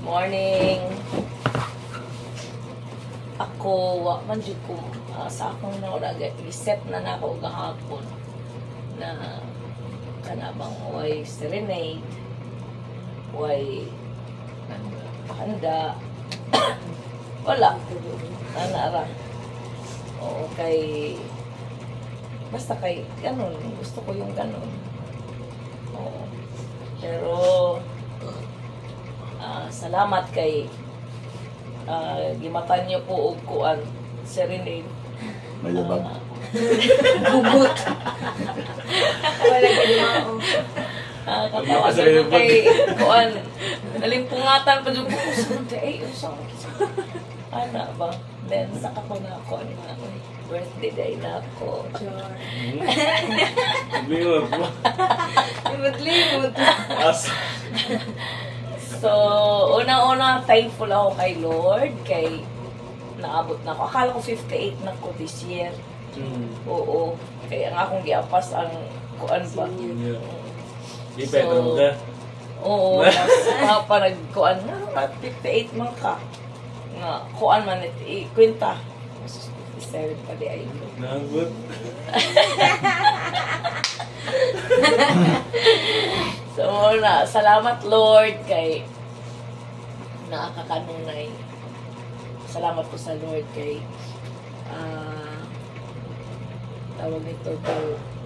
Morning. Ako, wa man jud ko sa akong nauraga, reset na nako gahapon na kanabang way serenade, way handa. Wala. Anara. Oo, kay basta kay ganun. Gusto ko yung ganun. Oo. Pero salamat kay gimatan niyo po og kuan serenade. Mayabang. Gugut. Wala ka mao. Katawagan ko kay kuan. Nalimpungatan pa jud ko sa ay usang. Ana ba? Then saka ko na ako na birthday day na ako. Limot mo. Limot. So, una-una, thankful ako kay Lord, kay naabot na ako. Akala ko 58 na ko this year. Oo. Kaya ang akong giapas ang kuan ba. Di pedro ka. Oo. Tapos pa nagkuan na, 58 man ka. Nga, kuan man, kwenta. 57 pa di ay. Naabot. So, salamat Lord kay nakakakanunay. Salamat po sa Lord kay tawag nito to,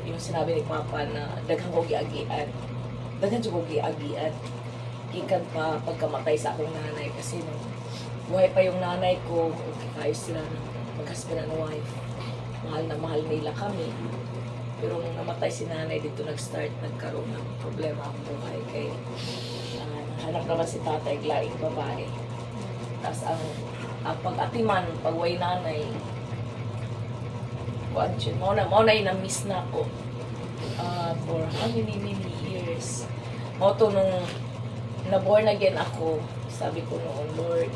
yung sinabi ni Papa na daghang ko giagian. Daghang ko giagian. Ikan pa pagkamatay sa akong nanay kasi nung buhay pa yung nanay ko, kaayos sila ng mag-husband and wife. Mahal na mahal nila kami. Pero nung namatay si nanay, dito nag-start, nagkaroon ng problema ang buhay. Kaya hanap naman si tatay, laing babae. Tapos ang pag-atiman, pag-way nanay, mauna yung na-miss na ako for how many years. Moto nung na-born again ako, sabi ko noon, Lord,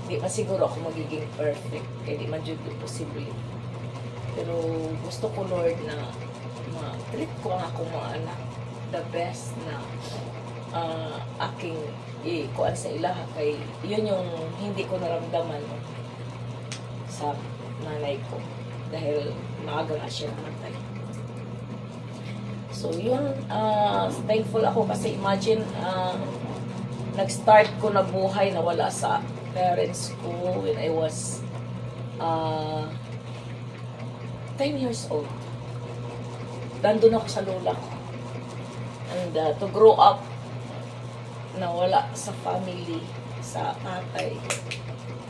di man siguro ako magiging perfect, kaya di man dyan posible. Pero gusto ko, Lord, na treat ko ang akong mga anak the best na aking ikuan sa ilaha kay yun yung hindi ko naramdaman sa nanay ko dahil maaga nga siya namatay. So yun, thankful ako kasi imagine nag-start ko na buhay na wala sa parents ko when I was 10 years old. Nandun ako sa lola ko. And to grow up na wala sa family, sa tatay,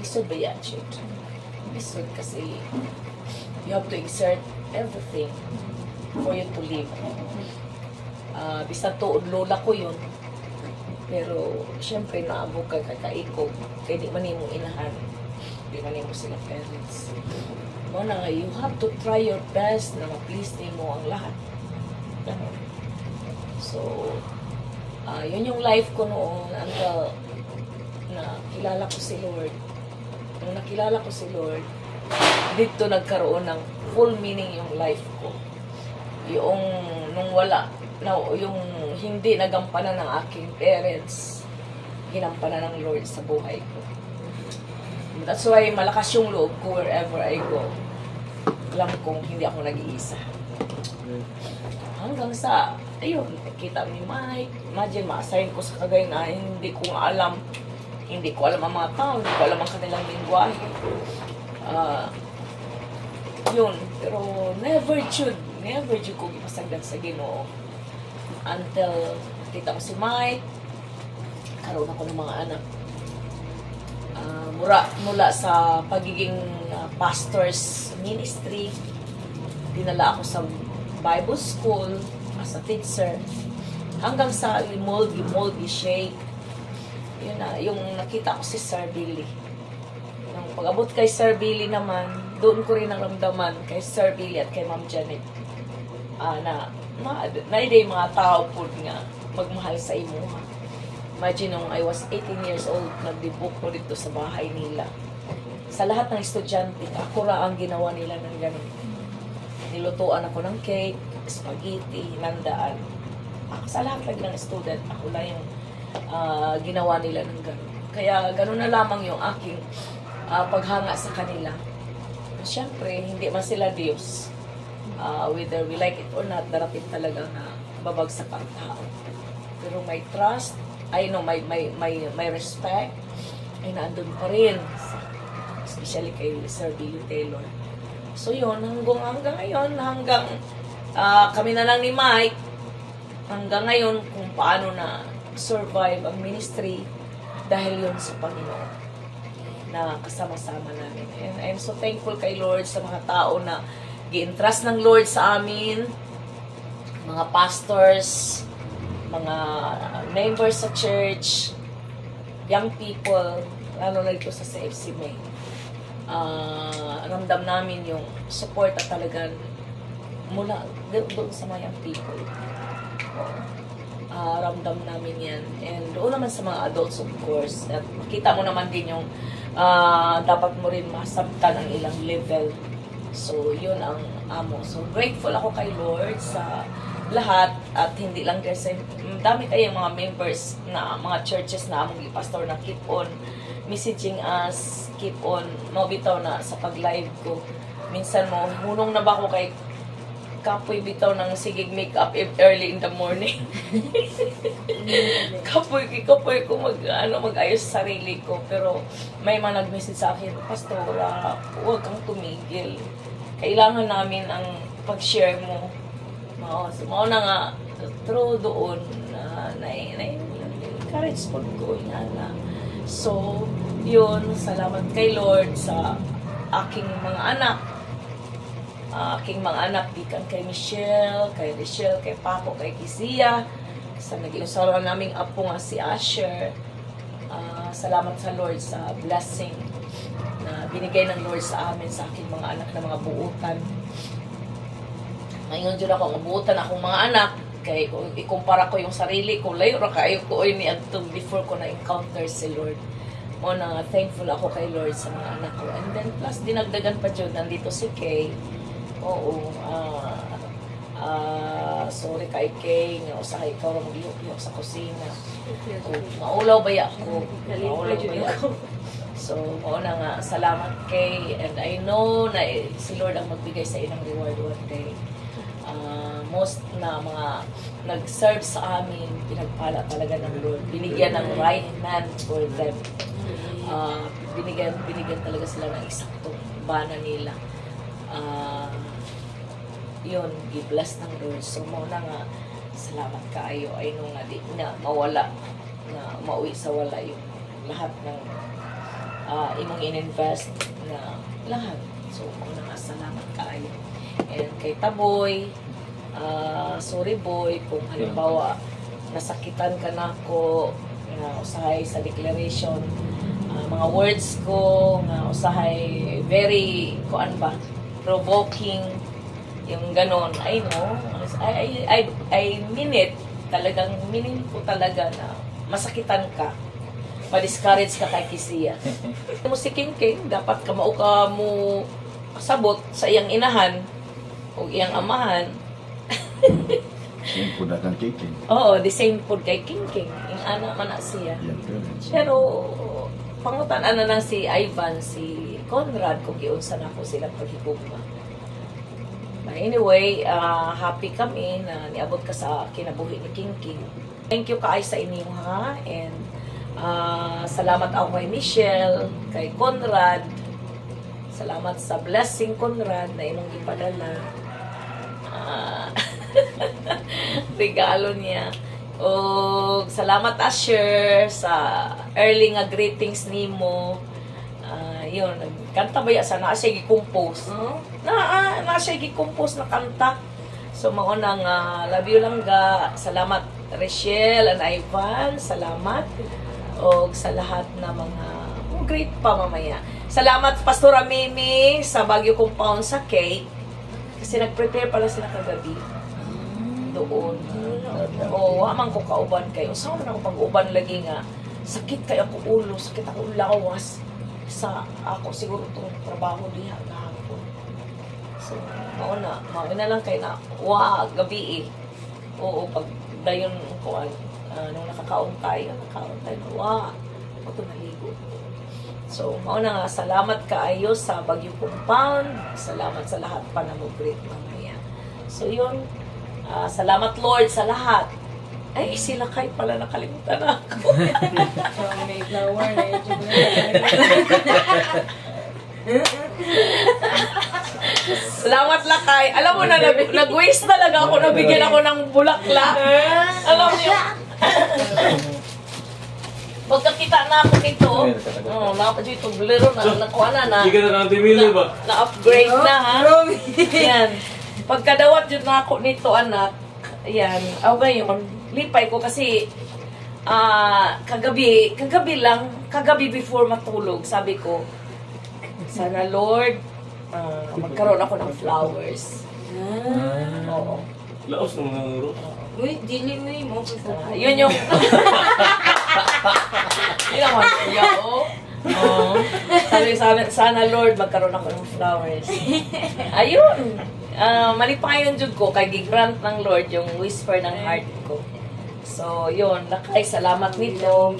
isod ba yan, children? Isod kasi you have to exert everything for you to live. Bisan tuod lola ko yun. Pero, syempre, naabog ka kakaikog. Kaya di man mo inahan. Di man mo sila parents. Muna nga, you have to try your best na ma-please mo ang lahat. So, yun yung life ko noon until na kilala ko si Lord. Nung nakilala ko si Lord, dito nagkaroon ng full meaning yung life ko. Yung nung wala, yung hindi nagampanan ng aking parents, ginampanan ng Lord sa buhay ko. That's why malakas yung loob ko wherever I go. Alam kong hindi ako nag-iisa. Hanggang sa, ayun, kita ni Mike. Imagine, ma-assign ko sa Cagayan na hindi ko alam ang mga tao, hindi ko alam ang kanilang lingwahe. Yun, pero never should ko ipasagdan sa Ginoo. Until kita ko si Mike, karoon ako ng mga anak. Mula sa pagiging pastor's ministry, dinala ako sa Bible school as a teacher, hanggang sa mold, shape. Yun na, yung nakita ko si Sir Billy. Nung pag-abot kay Sir Billy naman, doon ko rin naramdaman kay Sir Billy at kay Ma'am Janet na mga tao po nga magmahal sa imo. Imagine nung I was 18 years old, nag-debook ko dito sa bahay nila. Sa lahat ng estudyante, ako ra ang ginawa nila ng ganun. Nilutuan ako ng cake, spaghetti, landaan. Sa lahat ng student, ako lang yung ginawa nila ng gano'n. Kaya gano'n na lamang yung aking paghanga sa kanila. Siyempre, hindi man sila Diyos. Whether we like it or not, darating talaga na babagsak ang tao. Pero may trust, may respect, ay naandun pa rin. Especially kay Sir Billy Taylor. So yun, hanggang ngayon, hanggang kami na lang ni Mike, hanggang ngayon kung paano na survive ang ministry dahil yun sa Panginoon na kasama-sama namin. And I'm so thankful kay Lord sa mga tao na gi-entrust ng Lord sa amin, mga pastors, mga members sa church, young people, lalo na dito sa CFC May. Ramdam namin yung support at talagang mula doon sa mga young people. Ramdam namin yan. And doon naman sa mga adults, of course. At kita mo naman din yung dapat mo rin masabtan ang ilang level. So, yun ang amo. So, grateful ako kay Lord sa lahat at hindi lang kasi dami kayong mga members na mga churches na among pastor na keep on messaging us, keep on mabitaw na sa pag-live ko. Minsan mo, hunong na ba ako kay kapoy bitaw ng sigig makeup early in the morning. kapoy ko mag-ayos sa sarili ko. Pero may mga nag-message sa akin, Pastor, huwag kang tumigil. Kailangan namin ang pag-share mo. So, na nga, through doon, na-encourage po ko. So, yun, salamat kay Lord sa aking mga anak. Aking mga anak, dikan kay Michelle, kay Rachel, kay Paco, kay Kizia, sa nag-ilusara naming apo nga si Asher. Salamat sa Lord sa blessing na binigay ng Lord sa amin, sa aking mga anak na mga buutan. Ngayon dyan ako, mabuutan akong mga anak, kaya kung ikumpara ko yung sarili ko, layo ra kayo ko ni atong before ko na-encounter si Lord. O na thankful ako kay Lord sa mga anak ko. And then plus, dinagdagan pa dyan, nandito si Kay. Oo, sorry kay Kay, nga usahay ikaw na mag-iup sa kusina. Maulaw ba ako? Maulaw ba ako? So, na nga, salamat Kay. And I know na si Lord ang magbigay sa inang reward one day. Most na mga nag-serve sa amin, pinagpala talaga ng Lord. Binigyan ng right hand for them. Binigyan talaga sila ng eksaktong bana nila. Yun, i-bless ng Lord. So, mauna nga, salamat kaayo. Ay nung nga di na mawala, na mauwi sa wala yung lahat ng imong in-invest na lahat. So, mauna nga, salamat kaayo. And kay Taboy, sorry boy, kung halimbawa nasakitan ka na ako, na usahay sa declaration, mga words ko, na usahay very, kuan ba, provoking, yung ganon, I know, I mean it, talagang meaning ko talaga na masakitan ka, ma-discourage ka kay Kizia. Mo si King King, dapat kamao ka mo sabot sa iyang inahan, o iyang amahan. Same food na kang King King. Oo, the same food kay King King. Yung anak man na siya. Pero, pangutan na si Ivan, si Conrad, kung giunsa na ako silang paghigugma. Anyway, happy kami na niabot ka sa kinabuhi ni King King. Thank you kaay sa inyo ha. And salamat ako kay Michelle, kay Conrad. Salamat sa blessing Conrad na imong ipadala. Regalo niya. O salamat Asher sa early nga greetings nimo. Yun, kanta ba ya sa na siya gi-compose? Na siya gi-compose na kanta. So maunang love you lang ga. Salamat Rachel and Ivan, salamat. O sa lahat na mga great pa mamaya. Salamat Pastora Mimi sa Baguio Compound sa cake. Kasi nag-prepare pala sila kagabi. Doon. Waman ko kauban kayo. Saan man ako pag-uban lagi nga. Sakit kayo ako ulo, sakit ako lawas. Sa ako siguro itong trabaho diha kahapon. So, mauna lang kayo na, gabi eh. Oo, pag dayon ko Nung nakakaon tayo, nawa. Ito naligo. So, mauna nga, salamat kaayo sa Baguio Compound. Salamat sa lahat pa na mo-greet mamaya. So, yun. Salamat, Lord, sa lahat. Ay, sila kay pala nakalimutan na ako. May flower na yun. Salamat, Lakay. Alam mo na, nag-waste talaga ako. Nabigyan ako ng bulaklak. Alam niyo. Pagkakita na ako nito, nakapadyo itong blero na, nakuha na. Hindi ka na kantimili ba? Na-upgrade na, ha? Yan. Pagkadawat yun na ako nito, anak. Yan. Okay yun. Lipay ko kasi kagabi before matulog, sabi ko, sana Lord, magkaroon ako ng flowers. Oo. Laos ng mga nguro. Uy, dili mo mo. Yun yung... Yun ang masaya, oh. Sabi, sana Lord, magkaroon ako ng flowers. Ayun. Malipayon jud ko kay gigrant ng Lord yung whisper ng heart ko. So, yun. Lakay, salamat nito.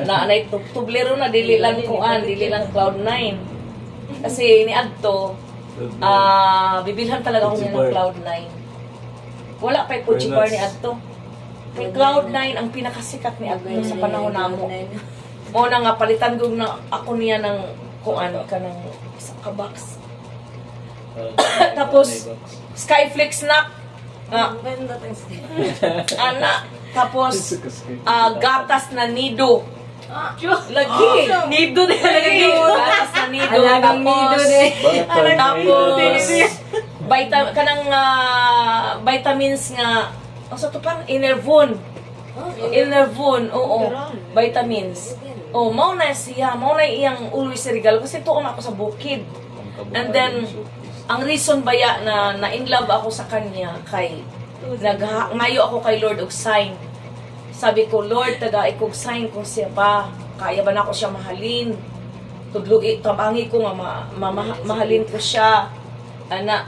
Naanay tublero na, dili lang kuan, dili lang Cloud9. Kasi ni Adto, bibilhan talaga ako niya ng Cloud9. Wala pa yung bar ni Adto. Kay Cloud9 ang pinakasikat ni Adto sa panahon namo. Mo na nga palitan ko na ako niya ng kuan ka ng isang kabox. Tapos Skyflix na anak. Tapos gatas na nido. Lagi. Nido na lagi. Gatas na nido. Alagang nido na. Tapos vitamins nga. Asa to pang Enervon. Enervon, oo. Vitamins. Oh, mao na siya, mao na iyang always regalo kasi tuon ako sa bukid. And then ang reason baya na in love ako sa kanya kay ngayo ako kay Lord og sign. Sabi ko, Lord, taga ikog sign kung siya ba, kaya ba na ako siya mahalin? Tudlugi, tabangi ko nga mahalin ko siya. Ana,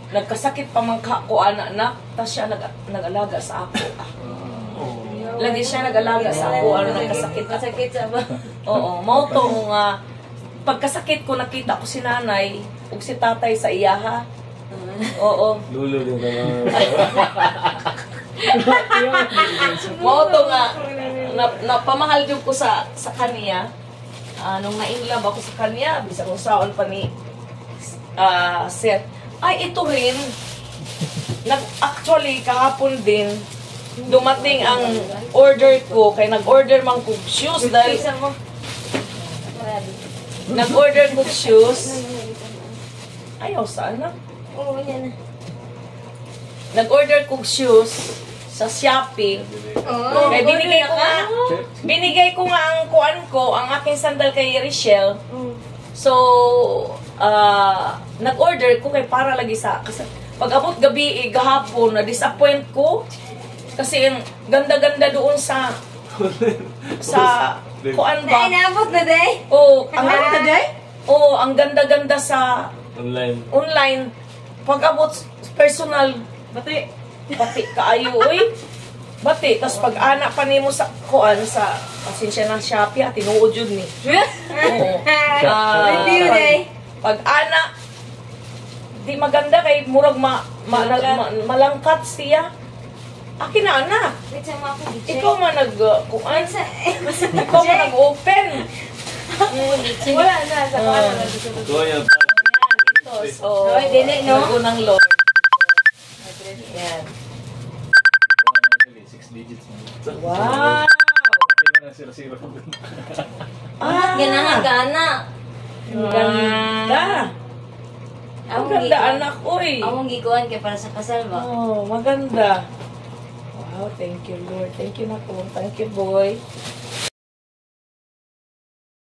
nagkasakit pa man ko anak, tas siya nag-alaga sa ako. Lagi siya nag-alaga sa ako, nagkasakit. Masakit sa ba? Oo, mao to nga pagkasakit ko nakita ko si nanay ug si tatay sa iyaha. Oo. Lulo din ka Mao to nga napamahal jud ko sa kaniya. Nung na-inlove ako sa kanya, bisa kung saon pa ni Seth. Ay, ito rin. Actually, kahapon din, dumating ang order ko. Kaya nag-order mang kong shoes dahil nag-order kong shoes. Ayaw, sana? Oo, yan na. Nag-order kong shoes sa Shopee. Kaya binigay ko nga ang kuan ko, ang aking sandal kay Richelle. So, nag-order ko kay para lagi sa kasi pag abot gabi gahapon na disappoint ko kasi ang ganda-ganda doon sa kuan ba? Ay, naabot na day. Oh, ang ganda day? Oh, ang ganda-ganda sa online. Pag abot personal, Bati kaayo oy. Bati tas pag anak pa nimo sa kuan sa pasensya ng Shopee tinuod jud ni. Oo. Pag anak di maganda kay murag malangkat siya. Akin na anak. Ikaw man kuan sa ikaw man nag-open. Wala na sa kuan. So, dili no. Unang Lord. Yan. 6 digits na. Wow! Ganahan ka anak. Ang ganda! Ang ganda anak, oy! Among gikuan kay para sa kasal ba? Oh, maganda. Wow, thank you Lord. Thank you na po. Thank you boy.